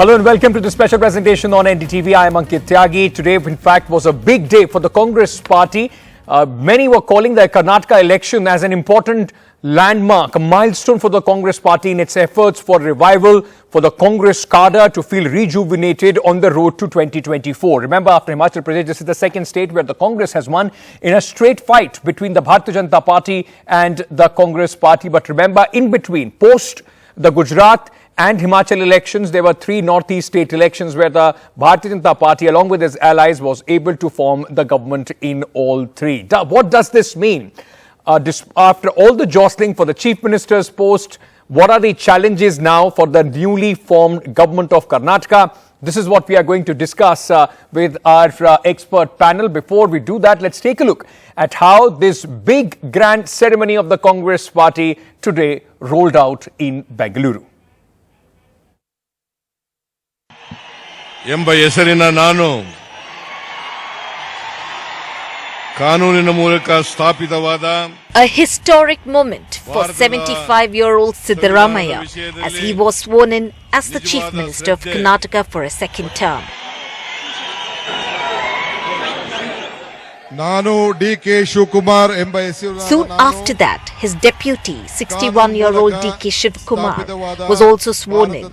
Hello and welcome to the special presentation on NDTV. I am Ankit Tyagi. Today, in fact, was a big day for the Congress party. Many were calling the Karnataka election as an important landmark, a milestone for the Congress party in its efforts for revival, for the Congress cadre to feel rejuvenated on the road to 2024. Remember, after Himachal Pradesh, this is the second state where the Congress has won in a straight fight between the Bharatiya Janata Party and the Congress party. But remember, in between, post the Gujarat and Himachal elections, there were three northeast state elections where the Bharatiya Janata Party, along with its allies, was able to form the government in all three. What does this mean? After all the jostling for the Chief Minister's post, what are the challenges now for the newly formed government of Karnataka? This is what we are going to discuss with our expert panel. Before we do that, let's take a look at how this big grand ceremony of the Congress party today rolled out in Bengaluru. ಎಂಬ ಹೆಸರಿನ ನಾನು ಕಾನೂನಿನ ಮೂಲಕ ಸ್ಥಾಪಿತವಾದ A historic moment for 75-year-old Siddaramaiah as he was sworn in as the Chief Minister of Karnataka for a second term. ನಾನು DK Shivakumar ಎಂಬ ಹೆಸರಿನ Soon after that, his deputy, 61-year-old DK Shivakumar, was also sworn in.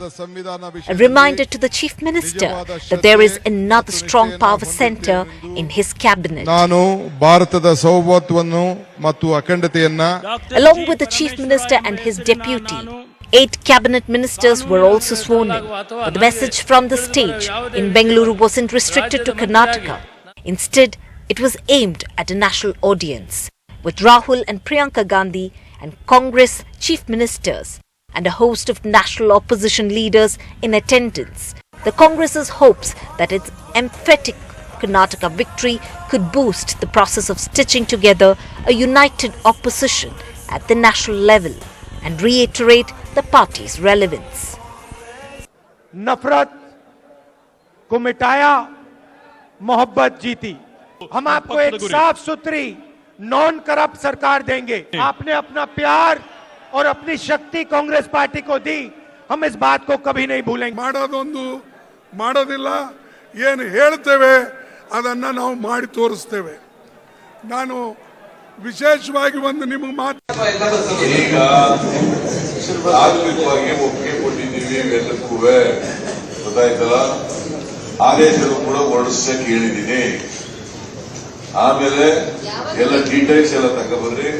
A reminder to the Chief Minister that there is another strong power center in his cabinet. ನಾನು ಭಾರತದ ಸಾರ್ವಭೌಮತ್ವವನ್ನು ಮತ್ತು ಅಖಂಡತೆಯನ್ನ Along with the Chief Minister and his deputy, 8 cabinet ministers were also sworn in. But the message from the stage in Bengaluru wasn't restricted to Karnataka. Instead, it was aimed at a national audience, with Rahul and Priyanka Gandhi and Congress chief ministers and a host of national opposition leaders in attendance. The Congress's hopes that its emphatic Karnataka victory could boost the process of stitching together a united opposition at the national level and reiterate the party's relevance. नफरत को मिटाया, मोहब्बत जीती। हम आपको एक साफ सुथरी नॉन करप्ट सरकार देंगे। आपने अपना प्यार और अपनी शक्ति कांग्रेस पार्टी को दी, हम इस बात को कभी नहीं भूलेंगे। ಮಾಡೋದೊಂದು ಮಾಡೋದಿಲ್ಲ, ಏನು ಹೇಳ್ತೇವೆ ಅದನ್ನ ನಾವು ಮಾಡಿ ತೋರಿಸ್ತೇವೆ. ನಾನು ವಿಶೇಷವಾಗಿ ಒಂದು ನಿಮಗೆ ಮಾತು ಈಗ ತಾತ್ವಿಕವಾಗಿ ಒಪ್ಪಿಗೆ ಕೊಟ್ಟಿದ್ದೀವಿ ಎಲ್ಲಕ್ಕೂ ಗೊತ್ತಾಯ್ತಲ್ಲ, ಆದೇಶಗಳು ಕೂಡ ಹೊರಡಿಸಕ್ಕೆ ಹೇಳಿದ್ದೀನಿ. ಆಮೇಲೆ ಎಲ್ಲ ಡೀಟೇಲ್ಸ್ ಎಲ್ಲ ತಗೊಂಡ್ಬಂದ್ರಿ,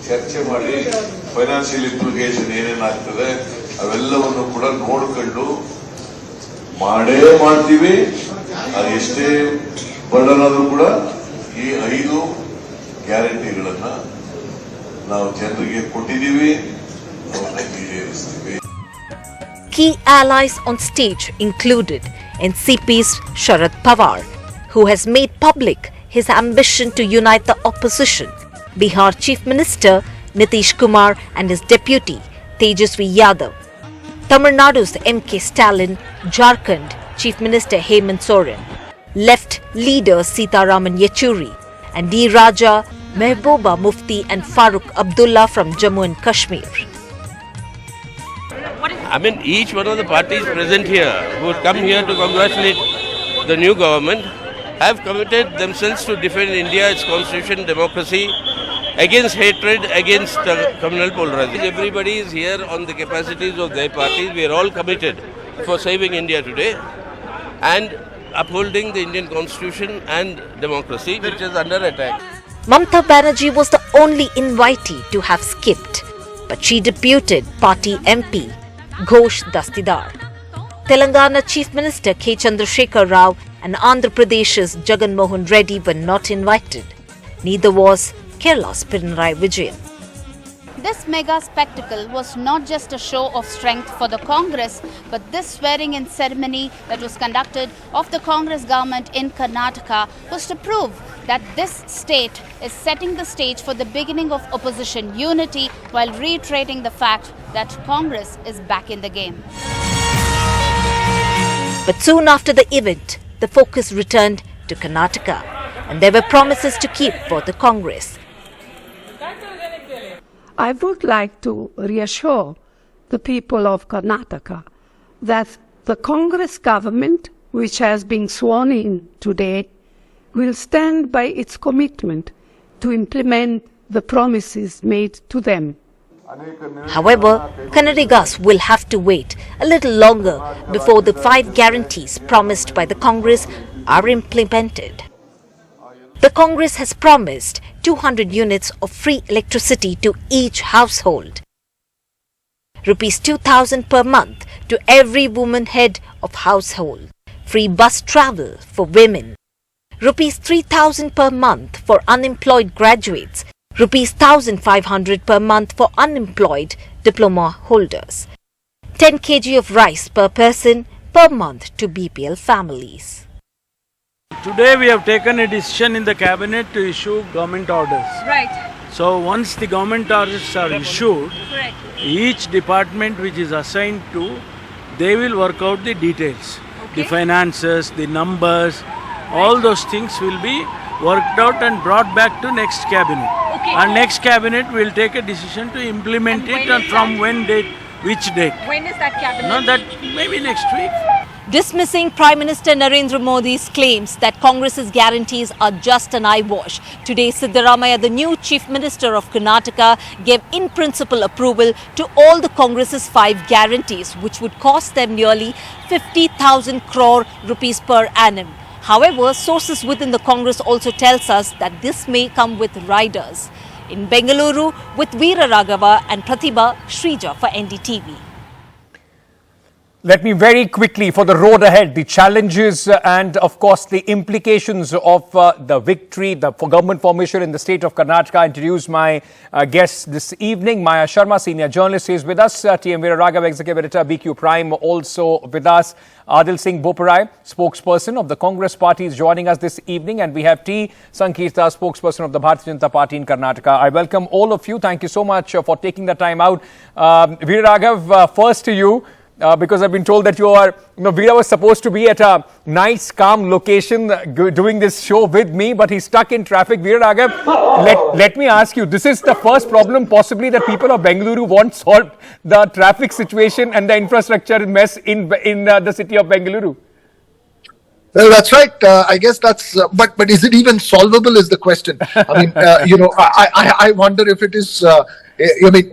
ಚರ್ಚೆ ಮಾಡಿ ಫೈನಾನ್ಷಿಯಲ್ ಇಂಪ್ಲಿಕೇಶನ್ ಏನೇನಾಗ್ತದೆ ಅವೆಲ್ಲವನ್ನು ಕೂಡ ನೋಡ್ಕೊಂಡು ಮಾಡೇ ಮಾಡ್ತೀವಿ. ಅದು ಎಷ್ಟೇ ಬರ್ಡನ್ ಆದ್ರೂ ಕೂಡ ಈ 5 ಗ್ಯಾರಂಟಿಗಳನ್ನ ನಾವು ಜನರಿಗೆ ಕೊಟ್ಟಿದ್ದೀವಿ, ಅವನ್ನ ಈಡೇರಿಸ್ತೀವಿ. Key allies on stage included NCP's Sharad Pawar, who has made public his ambition to unite the opposition, Bihar Chief Minister Nitish Kumar and his deputy Tejasvi Yadav, Tamil Nadu's MK Stalin, Jharkhand Chief Minister Hemant Soren, left leader Siddaramaiah Yechuri, and D. Raja, Mehbooba Mufti and Farooq Abdullah from Jammu and Kashmir. I mean, each one of the parties present here who have come here to congratulate the new government have committed themselves to defend India, its constitution, democracy, against hatred, against communal polarization. Everybody is here on the capacities of their parties. We are all committed for saving India today and upholding the Indian constitution and democracy, which is under attack. Mamata Banerjee was the only invitee to have skipped, but she deputed party MP Ghosh Dastidar. Telangana Chief Minister K. Chandrasekhar Rao and Andhra Pradesh's Jagan Mohan Reddy were not invited. Neither was Kerala's Pinarayi Vijayan. This mega spectacle was not just a show of strength for the Congress, but this swearing-in ceremony that was conducted of the Congress government in Karnataka was to prove that this state is setting the stage for the beginning of opposition unity while reiterating the fact that Congress is back in the game. But soon after the event, the focus returned to Karnataka, and there were promises to keep for the Congress. I would like to reassure the people of Karnataka that The Congress government, which has been sworn in today, will stand by its commitment to implement the promises made to them. However, Kannadigas will have to wait a little longer before the 5 guarantees promised by the Congress are implemented. The Congress has promised 200 units of free electricity to each household, Rs 2,000 per month to every woman head of household, free bus travel for women, Rs 3,000 per month for unemployed graduates, Rs 1,500 per month for unemployed diploma holders, 10 kg of rice per person per month to BPL families. Today we have taken a decision in the cabinet to issue government orders. Right. So once the government orders are issued, Correct. each department which is assigned to, they will work out the details. The finances, the numbers, all those things will be worked out and brought back to next cabinet. And next cabinet will take a decision to implement it and from when date, which date. When is that cabinet? No, that maybe next week. Dismissing Prime Minister Narendra Modi's claims that Congress's guarantees are just an eyewash. Today, Siddaramaiah, the new Chief Minister of Karnataka, gave in-principle approval to all the Congress's 5 guarantees, which would cost them nearly 50,000 crore rupees per annum. However, sources within the Congress also tells us that this may come with riders. In Bengaluru, with Veera Raghava and Pratibha Shrija for NDTV. Let me very quickly, for the road ahead, the challenges and, of course, the implications of the victory, the government formation in the state of Karnataka, introduce my guests this evening. Maya Sharma, senior journalist, is with us. TM Veera Raghava, executive editor, BQ Prime, also with us. Adil Singh Boparai, spokesperson of the Congress party, is joining us this evening. And we have T. Sankirta, spokesperson of the Bharatiya Janata Party in Karnataka. I welcome all of you. Thank you so much for taking the time out. Veera Raghav, first to you. Because I've been told that Veera was supposed to be at a nice, calm location doing this show with me, but he's stuck in traffic. Veera Raghav, let me ask you, this is the first problem possibly that people of Bengaluru want solved, the traffic situation and the infrastructure mess in the city of Bengaluru. Well, that's right. I guess that's, but is it even solvable is the question. I mean, I wonder if it is,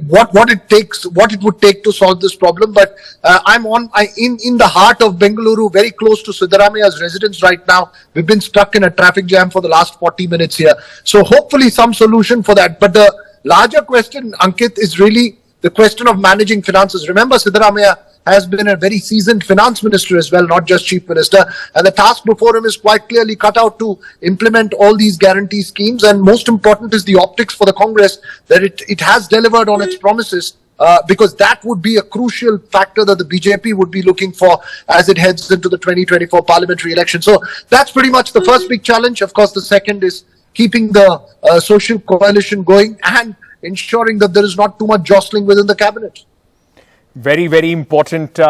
what it would take to solve this problem. But I'm in the heart of Bengaluru, very close to Siddaramaiah's residence right now. We've been stuck in a traffic jam for the last 40 minutes here. So hopefully some solution for that. But the larger question, Ankit, is really the question of managing finances. Remember, Siddaramaiah has been a very seasoned finance minister as well, not just chief minister. And the task before him is quite clearly cut out to implement all these guarantee schemes. And most important is the optics for the Congress, that it has delivered on its promises, because that would be a crucial factor that the BJP would be looking for as it heads into the 2024 parliamentary election. So that's pretty much the first big challenge. Of course, the second is keeping the social coalition going and ensuring that there is not too much jostling within the cabinet. Very, very important,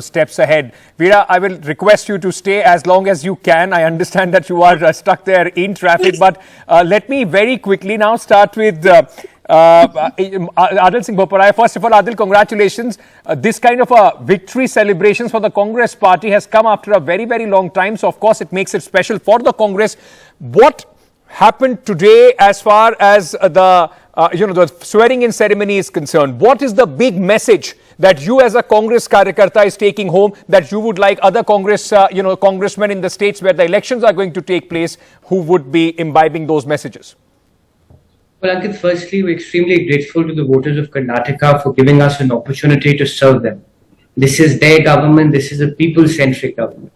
steps ahead. Veera, I will request you to stay as long as you can. I understand that you are stuck there in traffic, but let me very quickly now start with Adil Singh Boparai. First of all, Adil, congratulations. This kind of a victory celebrations for the Congress party has come after a very, very long time. So, of course, it makes it special for the Congress. What happened today as far as the swearing-in ceremony is concerned? What is the big message that you as a Congress Karyakarta is taking home that you would like other Congress, congressmen in the states where the elections are going to take place who would be imbibing those messages? Well, Ankit, firstly, we're extremely grateful to the voters of Karnataka for giving us an opportunity to serve them. This is their government. This is a people-centric government.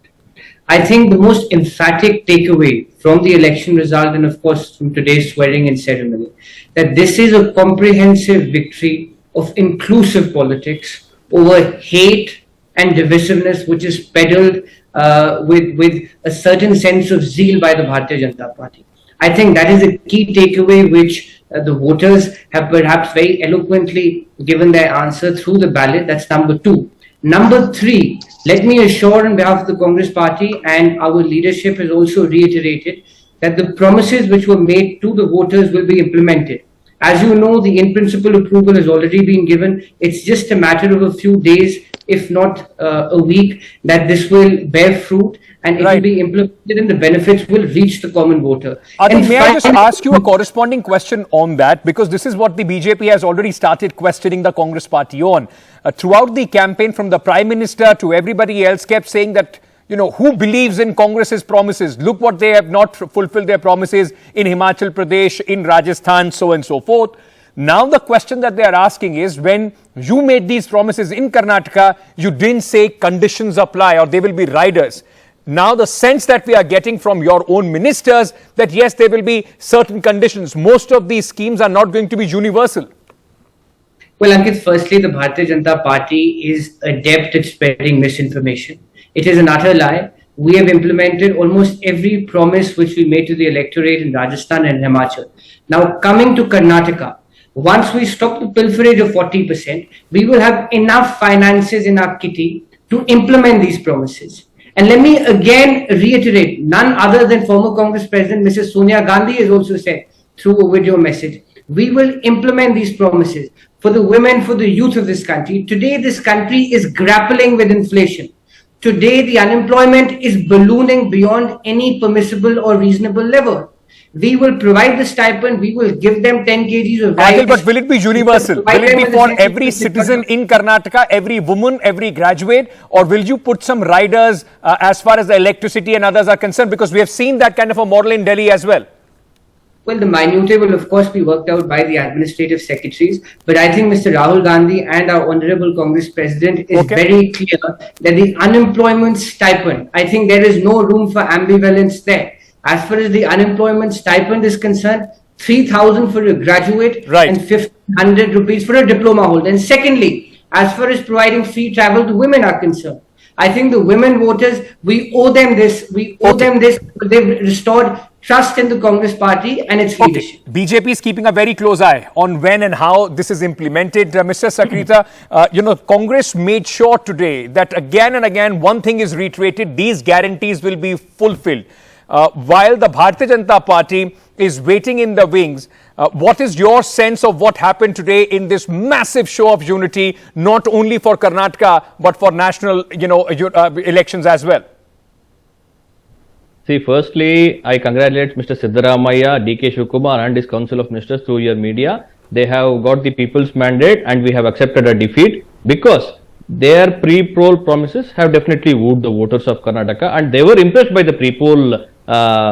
I think the most emphatic takeaway from the election result and, of course, from today's swearing-in ceremony, that this is a comprehensive victory of inclusive politics over hate and divisiveness, which is peddled with a certain sense of zeal by the Bharatiya Janata Party. I think that is a key takeaway which the voters have perhaps very eloquently given their answer through the ballot. That's number 2. Number 3, let me assure on behalf of the Congress party, and our leadership has also reiterated, that the promises which were made to the voters will be implemented. As you know, the in-principle approval has already been given. It's just a matter of a few days if not a week, that this will bear fruit and it will be implemented and the benefits will reach the common voter. May I just ask you a corresponding question on that, because this is what the BJP has already started questioning the Congress party on. Throughout the campaign, from the Prime Minister to everybody else, kept saying that, you know, who believes in Congress's promises? Look what they have not fulfilled their promises in Himachal Pradesh, in Rajasthan, so on and so forth. Now the question that they are asking is, when you made these promises in Karnataka, you didn't say conditions apply or they will be riders. Now the sense that we are getting from your own ministers that yes, there will be certain conditions. Most of these schemes are not going to be universal. Well, Ankit, firstly, the Bharatiya Janata Party is adept at spreading misinformation. It is an utter lie. We have implemented almost every promise which we made to the electorate in Rajasthan and Himachal. Now, coming to Karnataka, once we stop the pilferage of 40%, we will have enough finances in our kitty to implement these promises. And let me again reiterate, none other than former Congress President Mrs. Sonia Gandhi has also said through a video message, we will implement these promises for the women, for the youth of this country. Today, this country is grappling with inflation. Today, the unemployment is ballooning beyond any permissible or reasonable level. We will provide the stipend, we will give them 10 kgs of rice. But will it be universal? Will it be for every citizen in Karnataka, every woman, every graduate, or will you put some riders as far as the electricity and others are concerned? Because we have seen that kind of a model in Delhi as well. Well, the minutiae will of course be worked out by the administrative secretaries, but I think Mr. Rahul Gandhi and our Honorable Congress President is very clear that the unemployment stipend, I think there is no room for ambivalence there. As far as the unemployment stipend is concerned, 3,000 for a graduate and 1,500 rupees for a diploma holder. And secondly, as far as providing free travel to women are concerned, I think the women voters, we owe them this. We owe them this. They've restored trust in the Congress party and its leadership. BJP is keeping a very close eye on when and how this is implemented. Mr. Sakrita, Congress made sure today that again and again one thing is reiterated, these guarantees will be fulfilled. While the Bharatiya Janata Party is waiting in the wings, what is your sense of what happened today in this massive show of unity, not only for Karnataka, but for national, elections as well? See, firstly, I congratulate Mr. Siddaramaiah, DK Shivakumar and his Council of Ministers through your media. They have got the people's mandate and we have accepted a defeat because their pre-poll promises have definitely wooed the voters of Karnataka and they were impressed by the pre-poll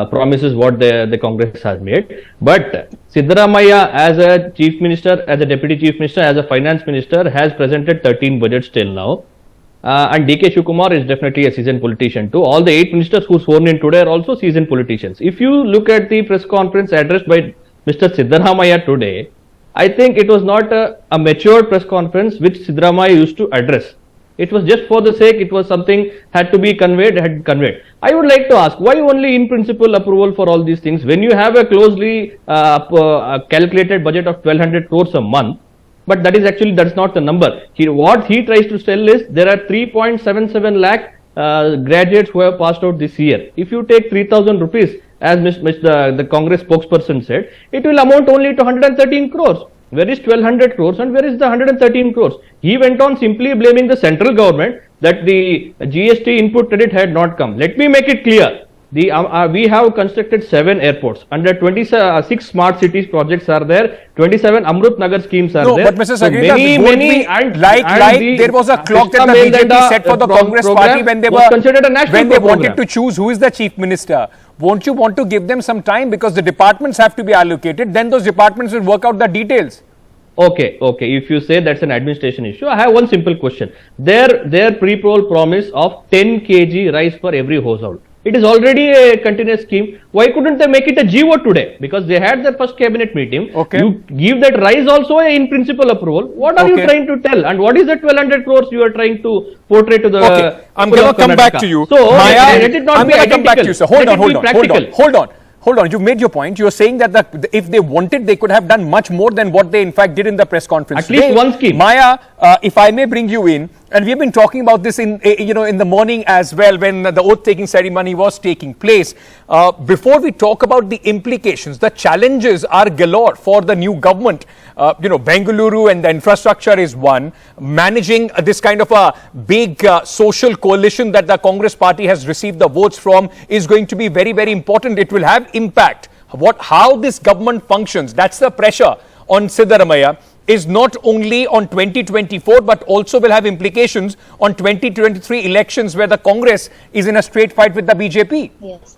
promises what the Congress has made. But Siddaramaiah as a Chief Minister, as a Deputy Chief Minister, as a Finance Minister has presented 13 budgets till now. And DK Shivakumar is definitely a seasoned politician too. All the 8 ministers who sworn in today are also seasoned politicians. If you look at the press conference addressed by Mr. Siddaramaiah today, I think it was not a mature press conference which Siddaramaiah used to address. It was just for the sake, it was something had to be conveyed, I would like to ask, why only in principle approval for all these things? When you have a closely calculated budget of 1,200 crores a month, but that's not the number. What he tries to tell is there are 3.77 lakh graduates who have passed out this year. If you take 3,000 rupees, as the Congress spokesperson said, it will amount only to 113 crores. Where is 1,200 crores and where is the 113 crores? He went on simply blaming the central government that the GST input credit had not come. Let me make it clear. We have constructed 7 airports. Under 26 smart cities projects are there. 27 Amrut Nagar schemes are there. But Mr. Sakrita, there was a clock that the BJP set for the Congress party when they wanted to choose who is the Chief Minister. Won't you want to give them some time because the departments have to be allocated? Then those departments will work out the details. Okay. If you say that's an administration issue, I have one simple question. Their pre-poll promise of 10 kg rice for every household. It is already a continuous scheme. Why couldn't they make it a GO today? Because they had their first cabinet meeting. You give that rise also a in principle approval. What are you trying to tell? And what is the 1,200 crores you are trying to portray to the I'm going to come back to you. So, Maya, let it not I'm be going to come back to you, sir. Hold on. You've made your point. You're saying that if they wanted, they could have done much more than what they in fact did in the press conference. At least one scheme. Maya, if I may bring you in, And we've been talking about this in the morning as well, when the oath-taking ceremony was taking place. Before we talk about the implications, the challenges are galore for the new government. Bengaluru and the infrastructure is one. Managing this kind of a big social coalition that the Congress party has received the votes from is going to be very, very important. It will have impact. How this government functions, that's the pressure on Siddaramaiah, is not only on 2024 but also will have implications on 2023 elections, where the Congress is in a straight fight with the BJP. Yes.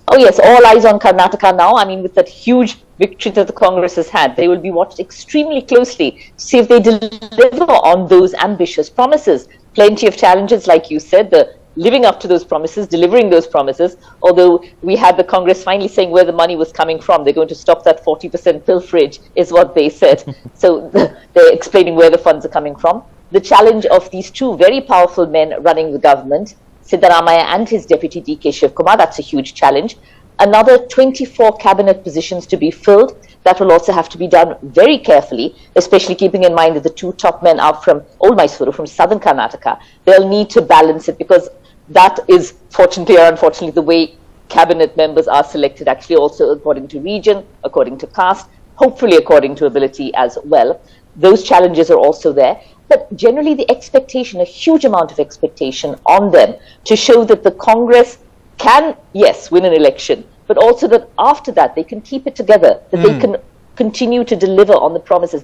Oh yes, all eyes on Karnataka now. I mean, with that huge victory that the Congress has had, they will be watched extremely closely to see if they deliver on those ambitious promises. Plenty of challenges, like you said, the living up to those promises, delivering those promises, although we had the Congress finally saying where the money was coming from. They're going to stop that 40% pilferage, is what they said. So they're explaining where the funds are coming from. The challenge of these two very powerful men running the government, Siddaramaiah and his deputy DK Shivakumar, that's a huge challenge. Another 24 cabinet positions to be filled. That will also have to be done very carefully, especially keeping in mind that the two top men are from Old Mysuru, from southern Karnataka. They'll need to balance it, because that is, fortunately or unfortunately, the way cabinet members are selected, actually also according to region, according to caste, hopefully according to ability as well. Those challenges are also there. But generally the expectation, a huge amount of expectation on them to show that the Congress can, yes, win an election, but also that after that they can keep it together, that they can continue to deliver on the promises.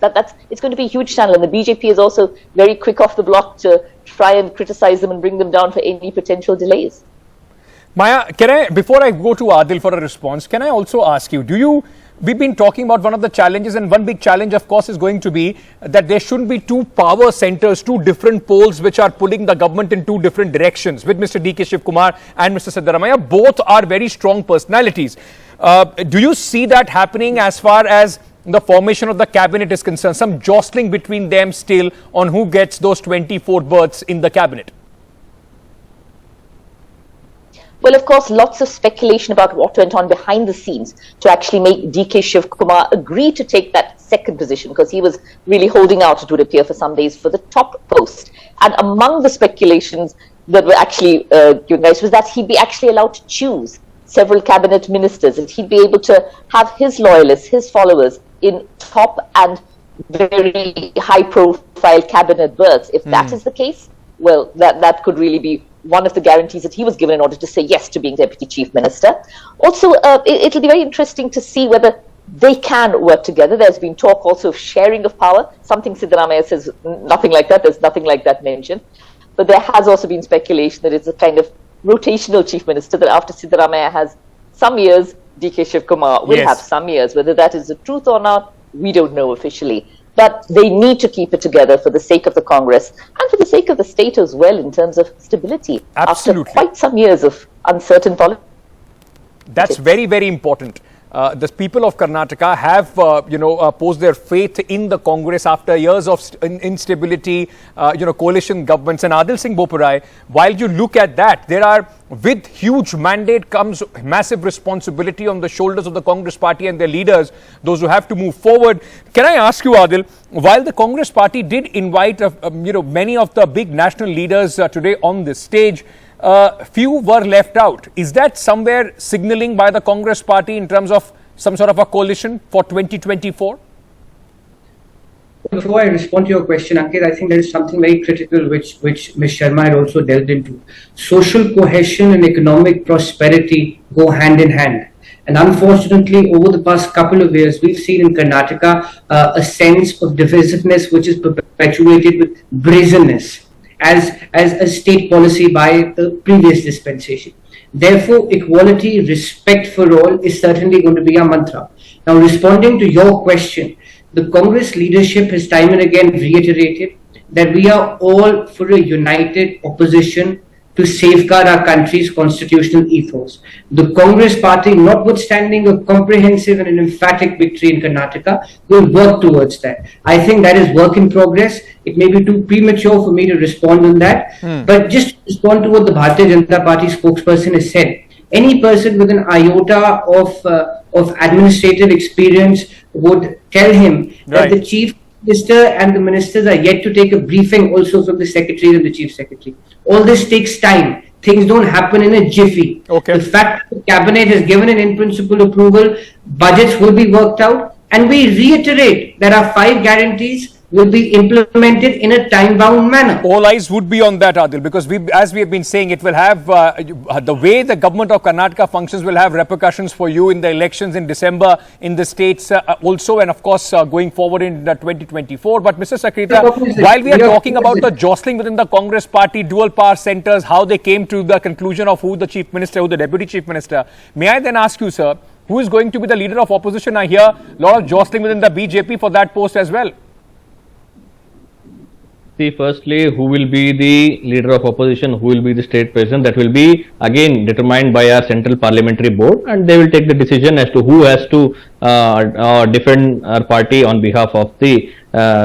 It's going to be a huge channel, and the BJP is also very quick off the block to try and criticize them and bring them down for any potential delays. Maya, before I go to Adil for a response, can I also ask you, we've been talking about one of the challenges, and one big challenge, of course, is going to be that there shouldn't be two power centers, two different poles which are pulling the government in two different directions. With Mr. DK Shivakumar and Mr. Siddaramaiah, both are very strong personalities. Do you see that happening as far as the formation of the cabinet is concerned? Some jostling between them still on who gets those 24 berths in the cabinet? Well, of course, lots of speculation about what went on behind the scenes to actually make DK Shivakumar agree to take that second position, because he was really holding out, it would appear, for some days for the top post. And among the speculations that were actually given rise was that he'd be actually allowed to choose several cabinet ministers, and he'd be able to have his loyalists, his followers in top and very high-profile cabinet berths. If that is the case, well, that could really be one of the guarantees that he was given in order to say yes to being Deputy Chief Minister. Also, it'll be very interesting to see whether they can work together. There's been talk also of sharing of power, something Siddaramaiah says nothing like that. There's nothing like that mentioned. But there has also been speculation that it's a kind of rotational Chief Minister, that after Siddaramaiah has some years, DK Shivakumar will have some years. Whether that is the truth or not, we don't know officially. But they need to keep it together for the sake of the Congress and for the sake of the state as well, in terms of stability. Absolutely. After quite some years of uncertain politics. That's very, very important. The people of Karnataka have, posed their faith in the Congress after years of instability, coalition governments. And Adil Singh Boparai, while you look at that, with huge mandate comes massive responsibility on the shoulders of the Congress party and their leaders, those who have to move forward. Can I ask you, Adil, while the Congress party did invite, many of the big national leaders today on this stage, few were left out. Is that somewhere signaling by the Congress party in terms of some sort of a coalition for 2024? Before I respond to your question, Ankit, I think there is something very critical which Ms. Sharma had also delved into. Social cohesion and economic prosperity go hand in hand. And unfortunately, over the past couple of years, we've seen in Karnataka a sense of divisiveness which is perpetuated with brazenness as a state policy by the previous dispensation. Therefore, equality, respect for all is certainly going to be our mantra. Now, responding to your question, the Congress leadership has time and again reiterated that we are all for a united opposition to safeguard our country's constitutional ethos. The Congress party, notwithstanding a comprehensive and an emphatic victory in Karnataka, will work towards that. I think that is work in progress. It may be too premature for me to respond on that, but just to respond to what the Bharatiya Janata Party spokesperson has said. Any person with an iota of administrative experience would tell him that the chief Minister and the ministers are yet to take a briefing also from the secretary and the chief secretary. All this takes time. Things don't happen in a jiffy. Okay. The fact that the cabinet has given an in-principle approval, budgets will be worked out, and we reiterate that our 5 guarantees will be implemented in a time-bound manner. All eyes would be on that, Adil, because as we have been saying, it will have, the way the government of Karnataka functions will have repercussions for you in the elections in December in the states also, and of course going forward in 2024. But Mr. Secretary, while we are talking about the jostling within the Congress party, dual power centers, how they came to the conclusion of who the Chief Minister, who the Deputy Chief Minister, may I then ask you, sir, who is going to be the leader of opposition? I hear a lot of jostling within the BJP for that post as well. See, firstly, who will be the leader of opposition, who will be the state president, that will be again determined by our central parliamentary board, and they will take the decision as to who has to defend our party on behalf of the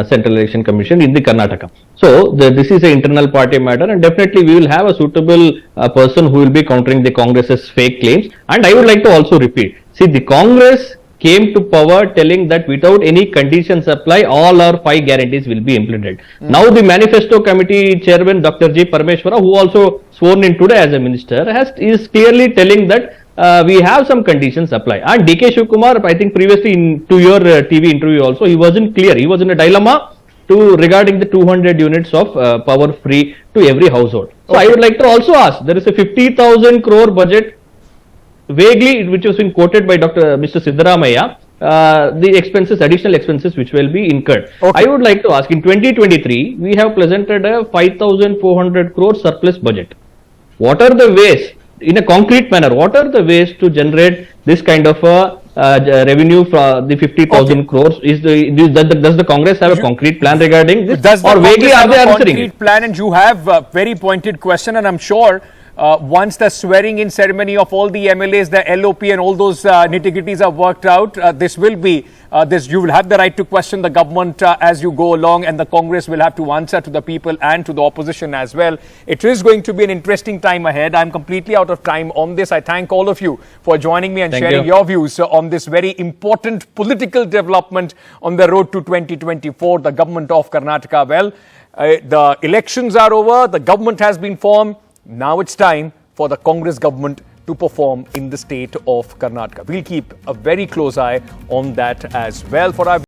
Central Election Commission in the Karnataka. So, this is an internal party matter, and definitely we will have a suitable person who will be countering the Congress's fake claims. And I would like to also repeat, see, the Congress came to power telling that without any conditions apply, all our 5 guarantees will be implemented. Now the manifesto committee chairman Dr. G. Parmeshwara, who also sworn in today as a minister, is clearly telling that we have some conditions apply. And DK Shivakumar, I think previously to your TV interview also, he wasn't clear. He was in a dilemma regarding the 200 units of power free to every household. So I would like to also ask, there is a 50,000 crore budget vaguely, which has been quoted by Mr. Siddaramaiah, the expenses, additional expenses which will be incurred. Okay. I would like to ask, in 2023, we have presented a 5,400 crore surplus budget. What are the ways, in a concrete manner, what are the ways to generate this kind of revenue from the 50,000 crores? Does the Congress have a concrete plan regarding this? Or vaguely are they answering it? Plan, and you have a very pointed question, and I'm sure once the swearing in ceremony of all the MLAs, the LOP and all those nitty-gritties are worked out, you will have the right to question the government as you go along, and the Congress will have to answer to the people and to the opposition as well. It is going to be an interesting time ahead. I'm completely out of time on this. I thank all of you for joining me and sharing your views on this very important political development on the road to 2024, the government of Karnataka. Well, the elections are over, the government has been formed. Now it's time for the Congress government to perform in the state of Karnataka. We'll keep a very close eye on that as well. For our